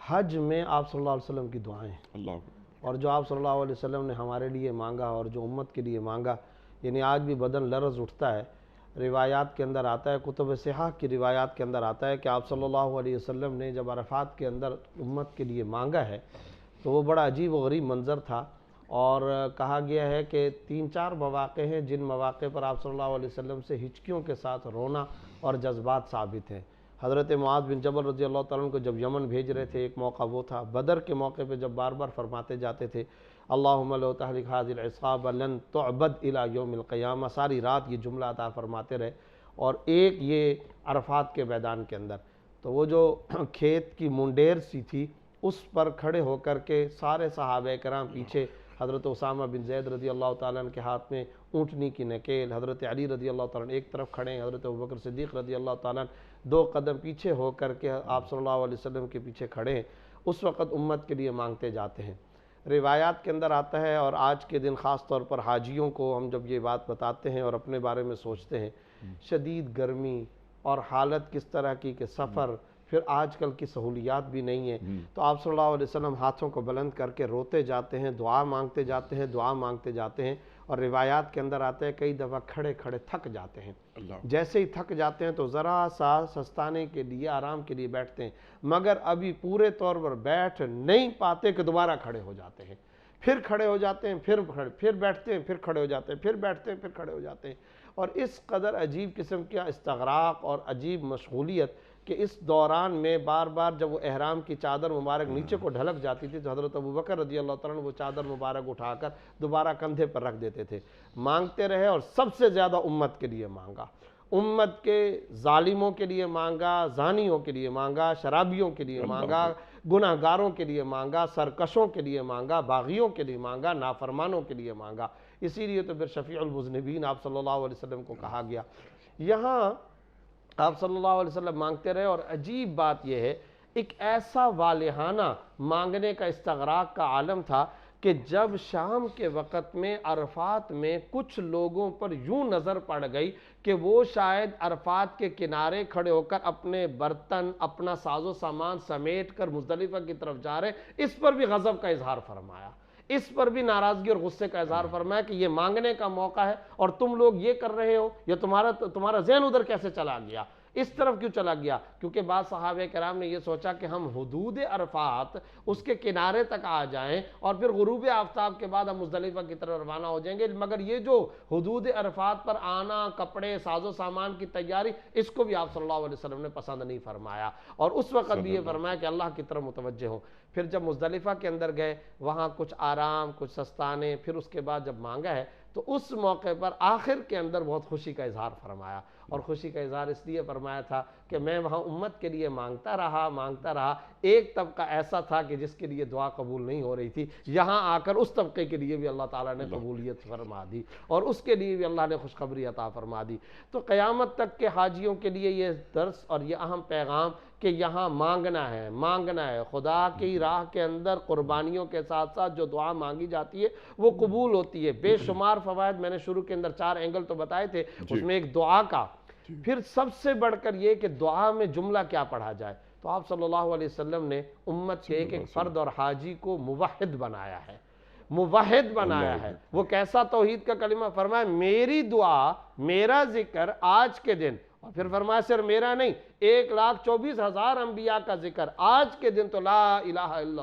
Speaker 4: حج میں آپ صلی اللہ علیہ وسلم کی دعائیں ہیں،
Speaker 1: اللہ
Speaker 4: اور جو آپ صلی اللہ علیہ وسلم نے ہمارے لیے مانگا اور جو امت کے لیے مانگا، یعنی آج بھی بدن لرز اٹھتا ہے۔ روایات کے اندر آتا ہے، کتب صحاح کی روایات کے اندر آتا ہے کہ آپ صلی اللہ علیہ وسلم نے جب عرفات کے اندر امت کے لیے مانگا ہے تو وہ بڑا عجیب و غریب منظر تھا، اور کہا گیا ہے کہ 3-4 مواقع ہیں جن مواقع پر آپ صلی اللہ علیہ وسلم سے ہچکیوں کے ساتھ رونا اور جذبات ثابت ہیں۔ حضرت معاذ بن جبل رضی اللہ تعالیٰ عنہ کو جب یمن بھیج رہے تھے، ایک موقع وہ تھا۔ بدر کے موقع پہ جب بار بار فرماتے جاتے تھے اللہم لو تہلک ھذہ العصابہ لن تعبد الی یوم القیامہ، ساری رات یہ جملہ عطا فرماتے رہے، اور ایک یہ عرفات کے میدان کے اندر تو وہ جو کھیت کی منڈیر سی تھی اس پر کھڑے ہو کر کے سارے صحابہ کرام پیچھے، حضرت اسامہ بن زید رضی اللہ تعالیٰ عنہ کے ہاتھ میں اونٹنی کی نکیل، حضرت علی رضی اللہ تعالیٰ عنہ ایک طرف کھڑے ہیں، حضرت ابوبکر صدیق رضی اللہ تعالیٰ عنہ 2 قدم پیچھے ہو کر کے آپ صلی اللہ علیہ وسلم کے پیچھے کھڑے ہیں، اس وقت امت کے لیے مانگتے جاتے ہیں۔ روایات کے اندر آتا ہے، اور آج کے دن خاص طور پر حاجیوں کو ہم جب یہ بات بتاتے ہیں اور اپنے بارے میں سوچتے ہیں، شدید گرمی اور حالت کس طرح کی کہ سفر، پھر آج کل کی سہولیات بھی نہیں ہیں، تو آپ صلی اللہ علیہ وسلم ہاتھوں کو بلند کر کے روتے جاتے ہیں، دعا مانگتے جاتے ہیں، دعا مانگتے جاتے ہیں، اور روایات کے اندر آتا ہے کئی دفعہ کھڑے کھڑے تھک جاتے ہیں، جیسے ہی تھک جاتے ہیں تو ذرا سا سستانے کے لیے، آرام کے لیے بیٹھتے ہیں، مگر ابھی پورے طور پر بیٹھ نہیں پاتے کہ دوبارہ کھڑے ہو جاتے ہیں، پھر کھڑے ہو جاتے ہیں، پھر بیٹھتے ہیں، پھر کھڑے ہو جاتے ہیں، پھر بیٹھتے ہیں، پھر کھڑے ہو جاتے ہیں، اور اس قدر عجیب قسم کا استغراق اور عجیب مشغولیت کہ اس دوران میں بار بار جب وہ احرام کی چادر مبارک نیچے کو ڈھلک جاتی تھی تو حضرت ابوبکر رضی اللہ تعالیٰ عنہ وہ چادر مبارک اٹھا کر دوبارہ کندھے پر رکھ دیتے تھے۔ مانگتے رہے، اور سب سے زیادہ امت کے لیے مانگا، امت کے ظالموں کے لیے مانگا، زانیوں کے لیے مانگا، شرابیوں کے لیے مانگا، گناہ گاروں کے لیے مانگا، سرکشوں کے لیے مانگا، باغیوں کے لیے مانگا، نافرمانوں کے لیے مانگا۔ اسی لیے تو پھر شفیع المذنبین آپ صلی اللہ علیہ وسلم کو کہا گیا۔ یہاں آپ صلی اللہ علیہ وسلم مانگتے رہے، اور عجیب بات یہ ہے، ایک ایسا والہانہ مانگنے کا استغراق کا عالم تھا کہ جب شام کے وقت میں عرفات میں کچھ لوگوں پر یوں نظر پڑ گئی کہ وہ شاید عرفات کے کنارے کھڑے ہو کر اپنے برتن، اپنا ساز و سامان سمیٹ کر مزدلفہ کی طرف جا رہے، اس پر بھی غضب کا اظہار فرمایا، اس پر بھی ناراضگی اور غصے کا اظہار فرمایا کہ یہ مانگنے کا موقع ہے اور تم لوگ یہ کر رہے ہو، یا تمہارا ذہن ادھر کیسے چلا گیا، اس طرف کیوں چلا گیا؟ کیونکہ بعض صحابہ کرام نے یہ سوچا کہ ہم حدود عرفات اس کے کنارے تک آ جائیں اور پھر غروب آفتاب کے بعد ہم مزدلفہ کی طرف روانہ ہو جائیں گے، مگر یہ جو حدود عرفات پر آنا، کپڑے، ساز و سامان کی تیاری، اس کو بھی آپ صلی اللہ علیہ وسلم نے پسند نہیں فرمایا، اور اس وقت بھی یہ فرمایا کہ اللہ کی طرف متوجہ ہو۔ پھر جب مزدلفہ کے اندر گئے، وہاں کچھ آرام، کچھ سستانے، پھر اس کے بعد جب مانگا ہے تو اس موقع پر آخر کے اندر بہت خوشی کا اظہار فرمایا، اور خوشی کا اظہار اس لیے فرمایا تھا کہ میں وہاں امت کے لیے مانگتا رہا، ایک طبقہ ایسا تھا کہ جس کے لیے دعا قبول نہیں ہو رہی تھی، یہاں آ کر اس طبقے کے لیے بھی اللہ تعالیٰ نے قبولیت فرما دی، اور اس کے لیے بھی اللہ نے خوشخبری عطا فرما دی۔ تو قیامت تک کے حاجیوں کے لیے یہ درس اور یہ اہم پیغام کہ یہاں مانگنا ہے، خدا کی راہ کے اندر قربانیوں کے ساتھ ساتھ جو دعا مانگی جاتی ہے وہ قبول ہوتی ہے۔ بے شمار فوائد میں نے شروع کے اندر 4 اینگل تو بتائے تھے، اس میں ایک دعا کا، پھر سب سے بڑھ کر یہ کہ دعا میں جملہ کیا پڑھا جائے، تو آپ صلی اللہ علیہ وسلم نے امت کے ایک فرد اور حاجی کو موحد بنایا ہے، وہ کیسا توحید کا کلمہ فرمایا، میری دعا، میرا ذکر آج کے دن، اور پھر فرمایا صرف میرا نہیں، 1,24,000 انبیاء کا ذکر آج کے دن تو لا الہ الا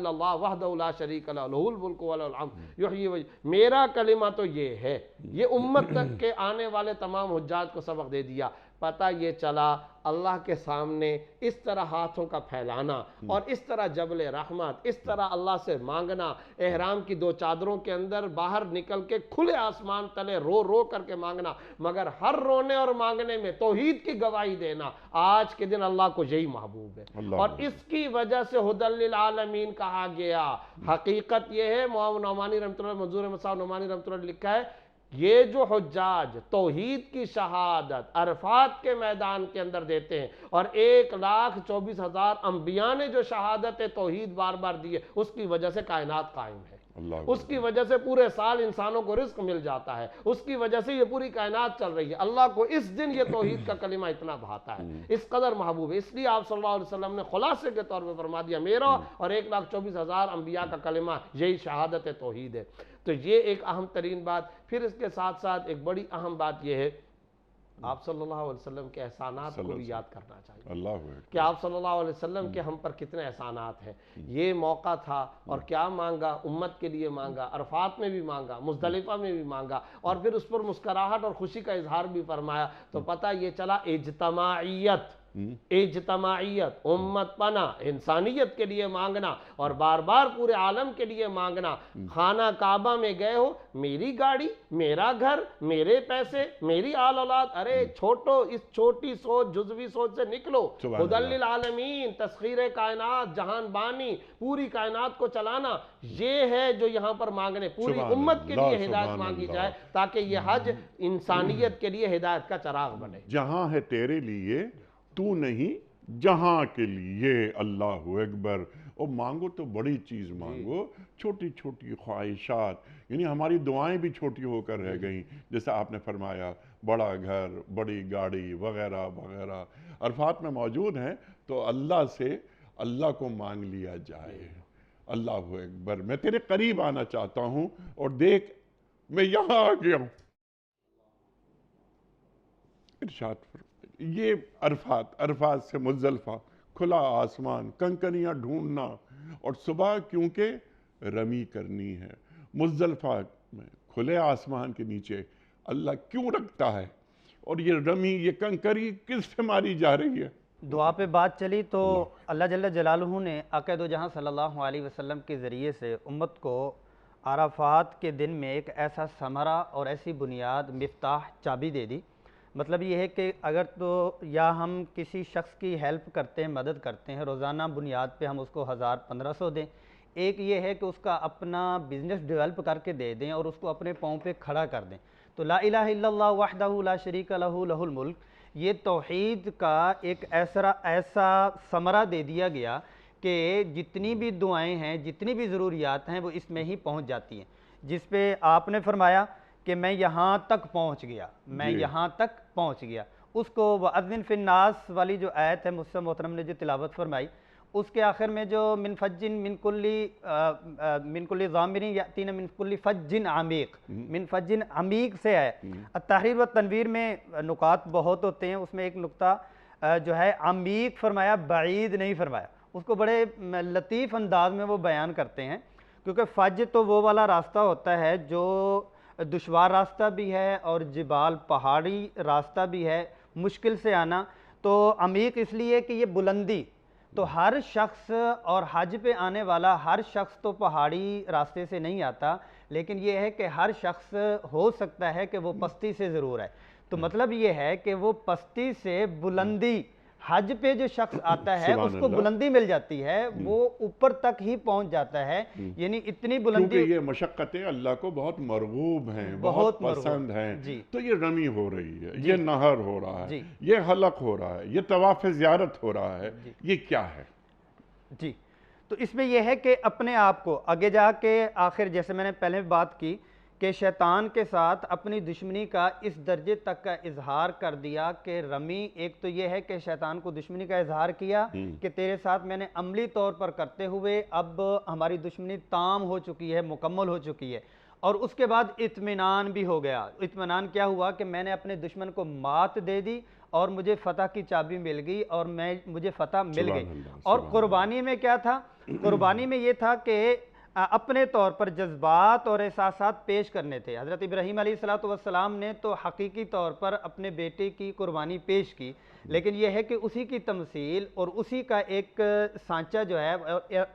Speaker 4: اللہ وحدہ لا شریک لہ لہ الملک و لہ الحمد یحیی و یمیت، میرا کلمہ تو یہ ہے۔ یہ امت تک کے آنے والے تمام حجاج کو سبق دے دیا۔ پتہ یہ چلا اللہ کے سامنے اس طرح ہاتھوں کا پھیلانا اور اس طرح جبل رحمت، اس طرح اللہ سے مانگنا، احرام کی 2 چادروں کے اندر باہر نکل کے کھلے آسمان تلے رو رو کر کے مانگنا، مگر ہر رونے اور مانگنے میں توحید کی گواہی دینا، آج کے دن اللہ کو یہی محبوب ہے، اور اس کی وجہ سے ہدی للعالمین کہا گیا۔ حقیقت یہ ہے، مولانا نعمانی رحمۃ اللہ، منظور احمد صاحب نعمانی رحمۃ اللہ نے لکھا ہے، یہ جو حجاج توحید کی شہادت عرفات کے میدان کے اندر دیتے ہیں، اور 1,24,000 انبیاء نے جو شہادت توحید بار بار دی ہے، اس کی وجہ سے کائنات قائم ہے۔
Speaker 1: اللہ
Speaker 4: اس کی وجہ سے پورے سال انسانوں کو رزق مل جاتا ہے، اس کی وجہ سے یہ پوری کائنات چل رہی ہے۔ اللہ کو اس دن یہ توحید کا کلمہ اتنا بھاتا ہے، اس قدر محبوب ہے، اس لیے آپ صلی اللہ علیہ وسلم نے خلاصے کے طور پہ فرما دیا میرا اور 1,24,000 انبیاء کا کلمہ یہی شہادت توحید ہے۔ تو یہ ایک اہم ترین بات۔ پھر اس کے ساتھ ساتھ ایک بڑی اہم بات یہ ہے، آپ صلی اللہ علیہ وسلم کے احسانات کو بھی یاد کرنا چاہیے
Speaker 1: اللہ
Speaker 4: کہ آپ صلی اللہ علیہ وسلم کے ہم پر کتنے احسانات ہیں۔ یہ موقع تھا اور کیا مانگا، امت کے لیے مانگا، عرفات میں بھی مانگا، مزدلفہ میں بھی مانگا، اور پھر اس پر مسکراہٹ اور خوشی کا اظہار بھی فرمایا۔ تو پتہ یہ چلا اجتماعیت، امت پنا، انسانیت کے لیے مانگنا اور بار بار پورے عالم کے لیے مانگنا۔ خانہ کعبہ میں گئے ہو، میری گاڑی، میرا گھر، میرے پیسے، میری آل اولاد، ارے چھوٹو، اس چھوٹی سوچ، جزوی سوچ سے نکلو۔ ہدی للعالمین، تسخیر کائنات، جہان بانی، پوری کائنات کو چلانا، یہ ہے جو یہاں پر مانگنے، پوری امت کے لیے ہدایت مانگی جائے تاکہ یہ حج انسانیت کے لیے ہدایت کا چراغ بنے۔
Speaker 1: جہاں ہے تیرے لیے تو نہیں جہاں کے لیے، اللہ اکبر۔ اور مانگو تو بڑی چیز مانگو، چھوٹی چھوٹی خواہشات، یعنی ہماری دعائیں بھی چھوٹی ہو کر رہ گئیں، جیسے آپ نے فرمایا بڑا گھر، بڑی گاڑی وغیرہ وغیرہ۔ عرفات میں موجود ہیں تو اللہ سے اللہ کو مانگ لیا جائے۔ اللہ اکبر، میں تیرے قریب آنا چاہتا ہوں، اور دیکھ میں یہاں آ گیا ہوں۔ ارشاد فرمائے یہ عرفات سے مزدلفہ، کھلا آسمان، کنکریاں ڈھونڈنا، اور صبح کیونکہ رمی کرنی ہے۔ مزدلفہ میں کھلے آسمان کے نیچے اللہ کیوں رکھتا ہے، اور یہ رمی، یہ کنکری کس سے ماری جا رہی ہے؟
Speaker 5: دعا پہ بات چلی تو اللہ جل جلالہ نے عقائد و جہاں صلی اللہ علیہ وسلم کے ذریعے سے امت کو عرفات کے دن میں ایک ایسا ثمرہ اور ایسی بنیاد، مفتاح، چابی دے دی۔ مطلب یہ ہے کہ اگر تو یا ہم کسی شخص کی ہیلپ کرتے ہیں، مدد کرتے ہیں، روزانہ بنیاد پہ ہم اس کو 1000-1500 دیں، ایک یہ ہے کہ اس کا اپنا بزنس ڈیولپ کر کے دے دیں اور اس کو اپنے پاؤں پہ کھڑا کر دیں۔ تو لا الہ الا اللہ وحدہ لا شریک لہ لہ الملک، یہ توحید کا ایک ایسا ثمرہ دے دیا گیا کہ جتنی بھی دعائیں ہیں، جتنی بھی ضروریات ہیں، وہ اس میں ہی پہنچ جاتی ہیں۔ جس پہ آپ نے فرمایا کہ میں یہاں تک پہنچ گیا، میں یہاں تک پہنچ گیا، اس کو وَأَذِّن فِي النَّاسِ والی جو آیت ہے مجھ سے محترم نے جو تلاوت فرمائی، اس کے آخر میں جو من فجن من کل ضامر یاتین من کل فج عمیق، من فج عمیق سے ہے۔ التحریر و تنویر میں نکات بہت ہوتے ہیں، اس میں ایک نکتہ جو ہے عمیق فرمایا، بعید نہیں فرمایا، اس کو بڑے لطیف انداز میں وہ بیان کرتے ہیں، کیونکہ فج تو وہ والا راستہ ہوتا ہے جو دشوار راستہ بھی ہے اور جبال پہاڑی راستہ بھی ہے، مشکل سے آنا۔ تو عمیق اس لیے کہ یہ بلندی، تو ہر شخص اور حج پہ آنے والا ہر شخص تو پہاڑی راستے سے نہیں آتا، لیکن یہ ہے کہ ہر شخص ہو سکتا ہے کہ وہ پستی سے ضرور ہے۔ تو مطلب یہ ہے کہ وہ پستی سے بلندی، حج پہ جو شخص آتا ہے اس کو بلندی مل جاتی ہے، وہ اوپر تک ہی پہنچ جاتا ہے، یعنی اتنی بلندی،
Speaker 1: کیونکہ یہ مشقتیں اللہ کو بہت مرغوب ہیں، بہت پسند ہیں۔ تو یہ رمی ہو رہی ہے، یہ نہر ہو رہا ہے، یہ حلق ہو رہا ہے، یہ طواف زیارت ہو رہا ہے، یہ کیا ہے؟
Speaker 5: جی، تو اس میں یہ ہے کہ اپنے آپ کو آگے جا کے آخر، جیسے میں نے پہلے بات کی کہ شیطان کے ساتھ اپنی دشمنی کا اس درجے تک کا اظہار کر دیا کہ رمی، ایک تو یہ ہے کہ شیطان کو دشمنی کا اظہار کیا کہ تیرے ساتھ میں نے عملی طور پر کرتے ہوئے اب ہماری دشمنی تام ہو چکی ہے، مکمل ہو چکی ہے، اور اس کے بعد اطمینان بھی ہو گیا۔ اطمینان کیا ہوا کہ میں نے اپنے دشمن کو مات دے دی اور مجھے فتح کی چابی مل گئی اور مجھے فتح مل گئی۔ اور قربانی میں کیا تھا؟ قربانی میں یہ تھا کہ اپنے طور پر جذبات اور احساسات پیش کرنے تھے۔ حضرت ابراہیم علیہ السلام نے تو حقیقی طور پر اپنے بیٹے کی قربانی پیش کی، لیکن یہ ہے کہ اسی کی تمثیل اور اسی کا ایک سانچہ جو ہے،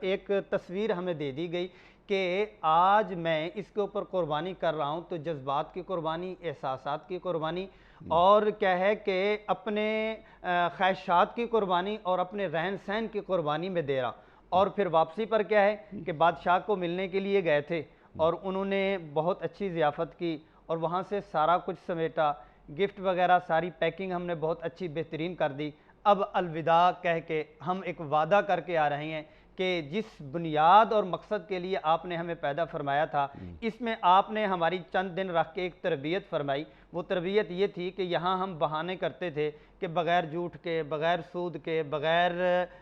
Speaker 5: ایک تصویر ہمیں دے دی گئی کہ آج میں اس کے اوپر قربانی کر رہا ہوں، تو جذبات کی قربانی، احساسات کی قربانی، اور کیا ہے کہ اپنے خواہشات کی قربانی اور اپنے رہن سہن کی قربانی میں دے رہا ہوں۔ اور پھر واپسی پر کیا ہے کہ بادشاہ کو ملنے کے لیے گئے تھے اور انہوں نے بہت اچھی ضیافت کی اور وہاں سے سارا کچھ سمیٹا، گفٹ وغیرہ ساری پیکنگ ہم نے بہت اچھی بہترین کر دی۔ اب الوداع کہہ کے ہم ایک وعدہ کر کے آ رہے ہیں کہ جس بنیاد اور مقصد کے لیے آپ نے ہمیں پیدا فرمایا تھا، اس میں آپ نے ہماری چند دن رکھ کے ایک تربیت فرمائی۔ وہ تربیت یہ تھی کہ یہاں ہم بہانے کرتے تھے کہ بغیر جھوٹ کے، بغیر سود کے، بغیر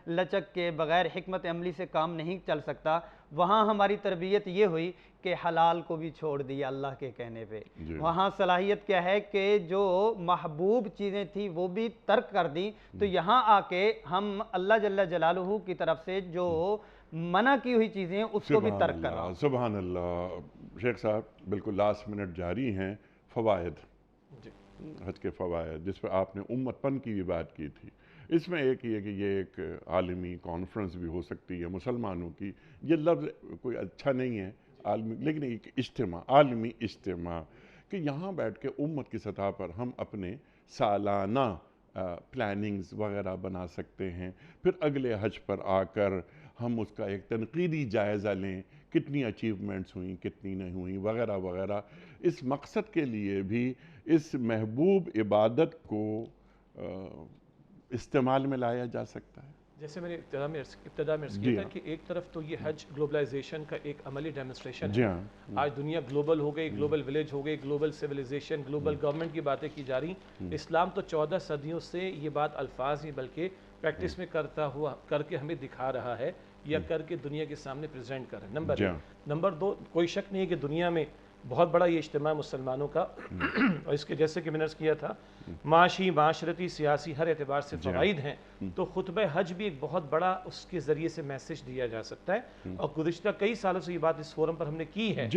Speaker 5: لچک کے، بغیر حکمت عملی سے کام نہیں چل سکتا۔ وہاں ہماری تربیت یہ ہوئی کہ حلال کو بھی چھوڑ دیا اللہ کے کہنے پہ۔ وہاں صلاحیت کیا ہے کہ جو محبوب چیزیں تھیں وہ بھی ترک کر دیں، تو یہاں آ کے ہم اللہ جل جلالہ کی طرف سے جو منع کی ہوئی چیزیں اس کو بھی ترک کر رہا ہوں۔
Speaker 1: سبحان اللہ۔ شیخ صاحب بالکل لاسٹ منٹ جاری ہیں، فوائد حج کے فوائد، جس پر آپ نے امت پن کی بھی بات کی تھی۔ اس میں ایک یہ کہ یہ ایک عالمی کانفرنس بھی ہو سکتی ہے مسلمانوں کی، یہ لفظ کوئی اچھا نہیں ہے عالمی، لیکن ایک اجتماع، عالمی اجتماع، کہ یہاں بیٹھ کے امت کی سطح پر ہم اپنے سالانہ پلاننگز وغیرہ بنا سکتے ہیں، پھر اگلے حج پر آ کر ہم اس کا ایک تنقیدی جائزہ لیں، کتنی اچیومنٹس ہوئیں، کتنی نہیں ہوئیں، وغیرہ وغیرہ۔ اس مقصد کے لیے بھی اس محبوب عبادت کو استعمال میں لایا جا سکتا ہے۔
Speaker 3: جیسے میں نے ابتدا میں عرض کیا تھا کہ ایک طرف تو یہ حج گلوبلائزیشن کا ایک عملی ڈیمونسٹریشن ہے۔ آج دنیا گلوبل ہو گئی، گلوبل ولیج ہو گئی، گلوبل سیویلائزیشن، گلوبل گورنمنٹ کی باتیں کی جا رہی۔ اسلام تو 14 صدیوں سے یہ بات الفاظ ہی بلکہ پریکٹس میں کر کے ہمیں دکھا رہا ہے، یا کر کے دنیا کے سامنے پریزنٹ کر رہا ہے۔ نمبر ایک۔ نمبر دو، کوئی شک نہیں ہے کہ دنیا میں بہت بڑا یہ اجتماع مسلمانوں کا، اور اس کے جیسے کہ میں نے عرض کیا تھا معاشی، معاشرتی، سیاسی ہر اعتبار سے فوائد ہیں، تو خطبہ حج بھی ایک بہت بڑا اس کے ذریعے سے میسج دیا جا سکتا ہے۔ اور گزشتہ کئی سالوں سے یہ بات اس فورم پر ہم نے کی ہے،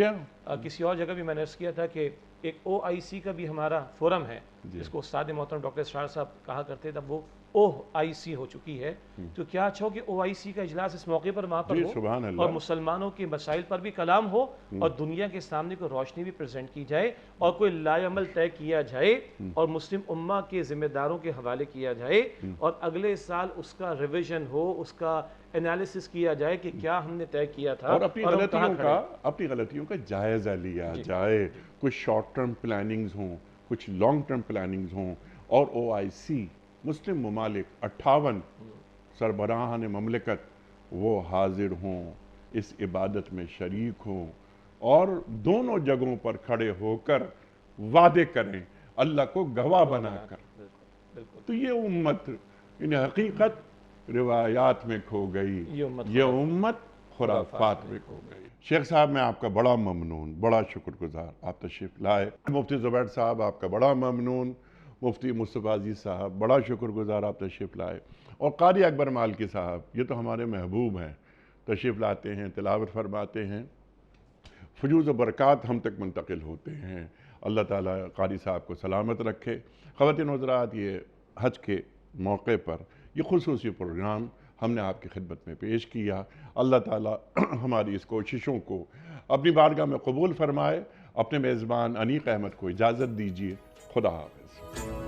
Speaker 3: کسی اور جگہ بھی میں نے عرض کیا تھا کہ ایک OIC کا بھی ہمارا فورم ہے، جس کو استاد محترم ڈاکٹر اسرار صاحب کہا کرتے تھے، وہ OIC ہو چکی ہے۔ تو کیا اچھا ہو کہ OIC کا اجلاس اس موقع پر وہاں پر ہو، اور مسلمانوں کے مسائل پر بھی کلام ہو، اور دنیا کے سامنے کوئی روشنی بھی پریزنٹ کی جائے، اور کوئی لائے عمل طے کیا جائے، اور مسلم امہ کے ذمہ داروں کے حوالے کیا جائے، اور اگلے سال اس کا ریویژن ہو، اس کا انالیسس کیا جائے کہ کیا ہم نے طے کیا تھا،
Speaker 1: اور اپنی غلطیوں کا جائزہ لیا جائے۔ کچھ شارٹ ٹرم پلاننگز ہوں، کچھ لانگ ٹرم پلاننگز ہوں، اور OIC مسلم ممالک 58 سربراہان مملکت وہ حاضر ہوں، اس عبادت میں شریک ہوں، اور دونوں جگہوں پر کھڑے ہو کر وعدے کریں اللہ کو گواہ بنا کر۔ تو یہ امت ان حقیقت روایات میں کھو گئی، یہ امت خرافات میں کھو گئی۔ شیخ صاحب میں آپ کا بڑا ممنون، بڑا شکر گزار، آپ تشریف لائے۔ مفتی زبیر صاحب آپ کا بڑا ممنون، مفتی مصطفیٰ عزیز صاحب بڑا شکر گزار، آپ تشریف لائے۔ اور قاری اکبر مالکی صاحب، یہ تو ہمارے محبوب ہیں، تشریف لاتے ہیں، تلاوت فرماتے ہیں، فیوض و برکات ہم تک منتقل ہوتے ہیں۔ اللہ تعالیٰ قاری صاحب کو سلامت رکھے۔ خواتین و حضرات، یہ حج کے موقع پر یہ خصوصی پروگرام ہم نے آپ کی خدمت میں پیش کیا۔ اللہ تعالیٰ ہماری اس کوششوں کو اپنی بارگاہ میں قبول فرمائے۔ اپنے میزبان انیق احمد کو اجازت دیجیے۔ خدا حافظ۔